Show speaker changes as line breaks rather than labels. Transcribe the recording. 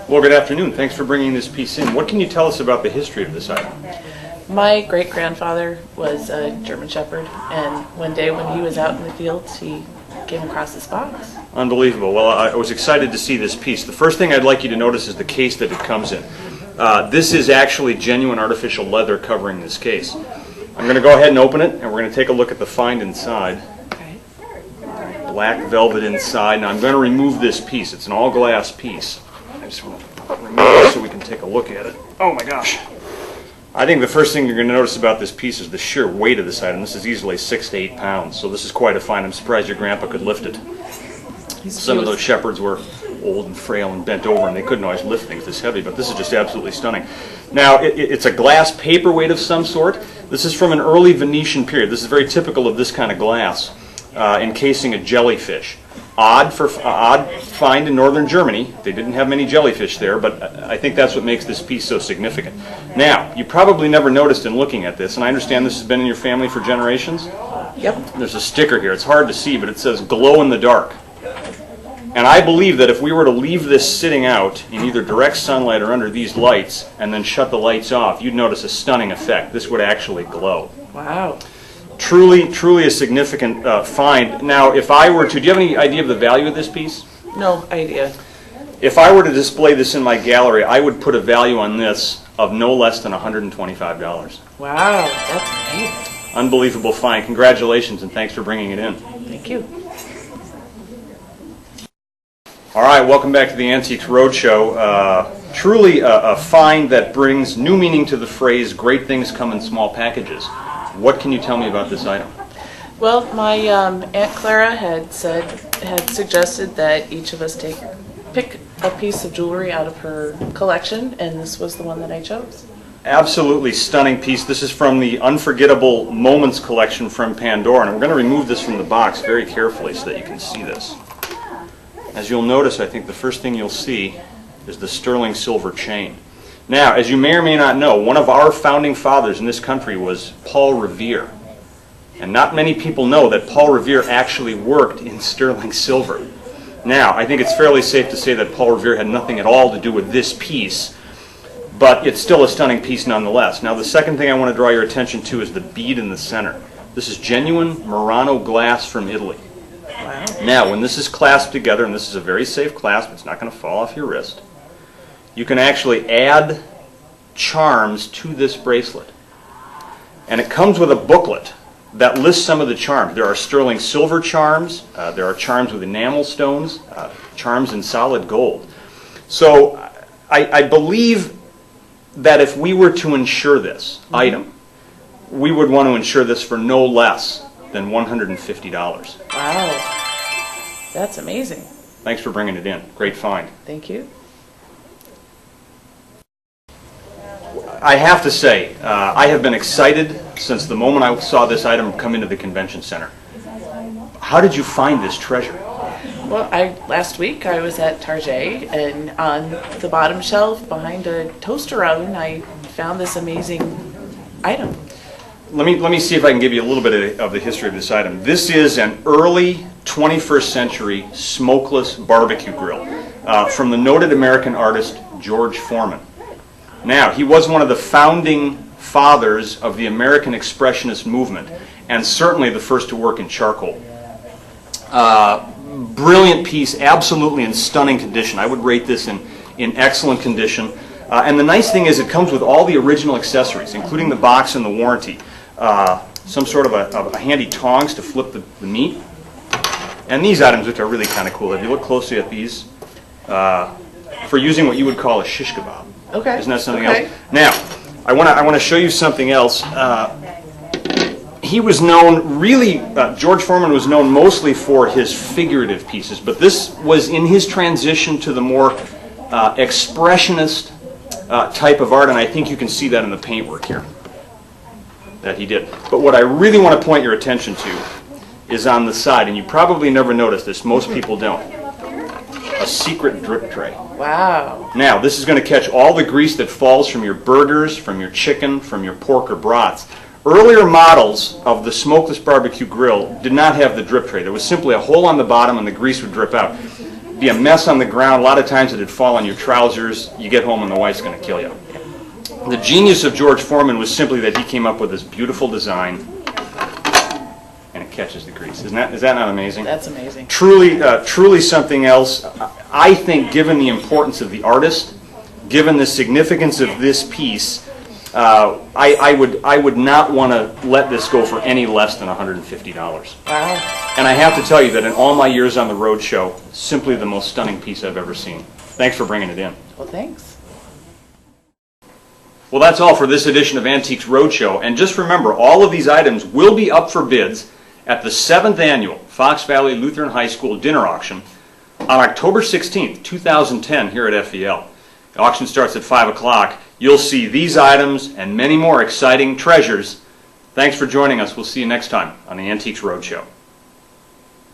Well, good afternoon. Thanks for bringing this piece in. What can you tell us about the history of this item?
My great-grandfather was a German Shepherd, and one day when he was out in the fields, he came across this box.
Unbelievable. Well, I was excited to see this piece. The first thing I'd like you to notice is the case that it comes in. This is actually genuine artificial leather covering this case. I'm going to go ahead and open it, and we're going to take a look at the find inside.
Okay.
Black velvet inside. Now I'm going to remove this piece. It's an all-glass piece. I just want to remove it so we can take a look at it. Oh my gosh. I think the first thing you're going to notice about this piece is the sheer weight of this item. This is easily 6 to 8 pounds, so this is quite a find. I'm surprised your grandpa could lift it. Some of those shepherds were old and frail and bent over, and they couldn't always lift things this heavy, but this is just absolutely stunning. Now, it's a glass paperweight of some sort. This is from an early Venetian period. This is very typical of this kind of glass, encasing a jellyfish. Odd find in northern Germany. They didn't have many jellyfish there, but I think that's what makes this piece so significant. Now, you probably never noticed in looking at this, and I understand this has been in your family for generations.
Yep.
There's a sticker here. It's hard to see, but it says glow in the dark. And I believe that if we were to leave this sitting out in either direct sunlight or under these lights and then shut the lights off, you'd notice a stunning effect. This would actually glow.
Wow.
Truly a significant find. Now, if I were to, do you have any idea of the value of this piece?
No idea.
If I were to display this in my gallery, I would put a value on this of no less than $125.
Wow, that's amazing.
Unbelievable find. Congratulations, and thanks for bringing it in.
Thank you.
All right, welcome back to the Antiques Roadshow. Truly a find that brings new meaning to the phrase, great things come in small packages. What can you tell me about this item?
Well, my Aunt Clara had suggested that each of us pick a piece of jewelry out of her collection, and this was the one that I chose.
Absolutely stunning piece. This is from the Unforgettable Moments collection from Pandora, and we're going to remove this from the box very carefully so that you can see this. As you'll notice, I think the first thing you'll see is the sterling silver chain. Now, as you may or may not know, one of our founding fathers in this country was Paul Revere. And not many people know that Paul Revere actually worked in sterling silver. Now, I think it's fairly safe to say that Paul Revere had nothing at all to do with this piece, but it's still a stunning piece nonetheless. Now, the second thing I want to draw your attention to is the bead in the center. This is genuine Murano glass from Italy.
Wow.
Now, when this is clasped together, and this is a very safe clasp, it's not going to fall off your wrist, you can actually add charms to this bracelet. And it comes with a booklet that lists some of the charms. There are sterling silver charms, there are charms with enamel stones, charms in solid gold. So I believe that if we were to insure this item, we would want to insure this for no less than $150.
Wow. That's amazing.
Thanks for bringing it in. Great find.
Thank you.
I have to say, I have been excited since the moment I saw this item come into the convention center. How did you find this treasure?
Well, last week I was at Target, and on the bottom shelf behind a toaster oven, I found this amazing item.
Let me see if I can give you a little bit of the history of this item. This is an early 21st century smokeless barbecue grill from the noted American artist George Foreman. Now, he was one of the founding fathers of the American Expressionist movement, and certainly the first to work in charcoal. Brilliant piece, absolutely in stunning condition. I would rate this in excellent condition. And the nice thing is it comes with all the original accessories, including the box and the warranty. Some sort of a handy tongs to flip the meat. And these items, which are really kind of cool. If you look closely at these, for using what you would call a shish kebab.
Okay.
Isn't that something else? Now, I want to show you something else. He was known, really, George Foreman was known mostly for his figurative pieces, but this was in his transition to the more expressionist type of art, and I think you can see that in the paintwork here that he did. But what I really want to point your attention to is on the side, and you probably never noticed this, most people don't, a secret drip tray.
Wow.
Now, this is going to catch all the grease that falls from your burgers, from your chicken, from your pork or brats. Earlier models of the smokeless barbecue grill did not have the drip tray. There was simply a hole on the bottom and the grease would drip out. be a mess on the ground. A lot of times it'd fall on your trousers. You get home and the wife's going to kill you. The genius of George Foreman was simply that he came up with this beautiful design, and it catches the grease. Is that not amazing?
That's amazing.
Truly something else. I think, given the importance of the artist, given the significance of this piece, I would not want to let this go for any less than $150.
Wow.
And I have to tell you that in all my years on the roadshow, simply the most stunning piece I've ever seen. Thanks for bringing it in.
Well, thanks.
Well, that's all for this edition of Antiques Roadshow. And just remember, all of these items will be up for bids at the 7th Annual Fox Valley Lutheran High School Dinner Auction on October 16th, 2010 here at FVL. The auction starts at 5 o'clock. You'll see these items and many more exciting treasures. Thanks for joining us. We'll see you next time on the Antiques Roadshow.